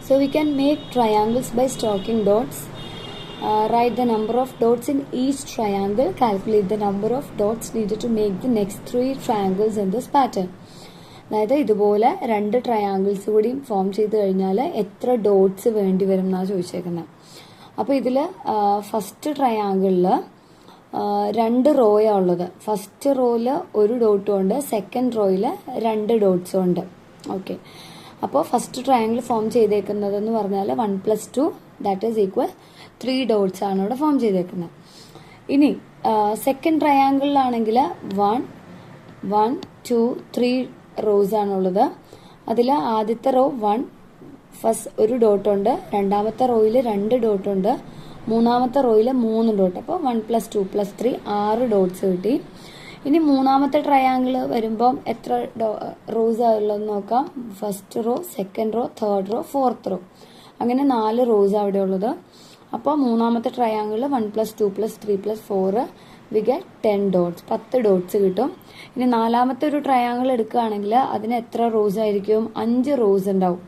So we can make triangles by stroking dots. Write the number of dots in each triangle. Calculate the number of dots needed to make the next 3 triangles in this pattern. അതായത് ഇതുപോലെ 2 triangles കൂടി form ചെയ്ത് കഴിഞ്ഞാൽ എത്ര dots വേണ്ടി വരും എന്നാണ് ചോദിച്ചേക്കുന്നത്. അപ്പോൾ ഇതിൽ ഫസ്റ്റ് ട്രയാങ്കിളിൽ 2 റോയാണ് ഉള്ളത്. ഫസ്റ്റ് റോയിൽ 1 ഡോട്ടും ഉണ്ട്, സെക്കൻഡ് റോയിൽ 2 ഡോട്ട്സും ഉണ്ട്. ഓക്കെ, അപ്പോൾ ഫസ്റ്റ് ട്രയാങ്കിൾ ഫോം ചെയ്തേക്കുന്നതെന്ന് പറഞ്ഞാൽ 1 + 2 ദാറ്റ് ഈസ് ഈക്വൽ 3 ഡോട്ട്സ് ആണ് ഇവിടെ ഫോം ചെയ്തേക്കുന്നത്. ഇനി സെക്കൻഡ് ട്രയാങ്കിളിലാണെങ്കിൽ 1 1 2 3 റോസ് ആണുള്ളത്. അതിൽ ആദ്യത്തെ റോ 1 ഫസ്റ്റ് 1 ഡോട്ട് ഉണ്ട്, രണ്ടാമത്തെ റോയിൽ 2 ഡോട്ട് ഉണ്ട്, മൂന്നാമത്തെ റോയിൽ 3 ഡോട്ട്. അപ്പോൾ 1 + 2 + 3 6 ഡോട്ട്സ് കിട്ടി. ഇനി മൂന്നാമത്തെ ട്രയാങ്കിൾ വരുമ്പം എത്ര റോസ് ഉള്ളതെന്ന് നോക്കാം. First row, second row, third row, fourth raw, അങ്ങനെ 4 റോസ് അവിടെ ഉള്ളത്. അപ്പോൾ മൂന്നാമത്തെ triangle 1 + 2 + 3 + 4 we get 10 dots, 10 dots കിട്ടും. ഇനി നാലാമത്തെ ഒരു ട്രയാങ്കിൾ എടുക്കുകയാണെങ്കിൽ അതിന് എത്ര റോസ് ആയിരിക്കും? 5 റോസ് ഉണ്ടാവും.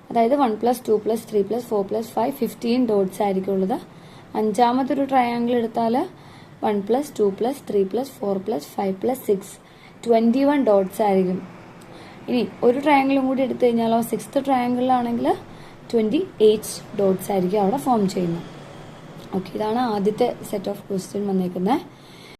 അതായത് 1 + 2 + 3 + 4 + 5 15 ഡോട്ട്സ് ആയിരിക്കും ഉള്ളത്. അഞ്ചാമത്തെ ഒരു ട്രയാങ്കിൾ എടുത്താൽ 1 + 2 + 3 + 4 + 5 + 6 21 ഡോട്ട്സ് ആയിരിക്കും. ഇനി ഒരു ട്രയാങ്കിളും കൂടി എടുത്തു കഴിഞ്ഞാലോ, 6th ട്രയാങ്കിളിലാണെങ്കിൽ 28 ഡോട്ട്സ് ആയിരിക്കും അവിടെ ഫോം ചെയ്യുന്നത്. ഓക്കെ, ഇതാണ് ആദ്യത്തെ സെറ്റ് ഓഫ് ക്വസ്റ്റ്യൻ വന്നേക്കുന്നത്.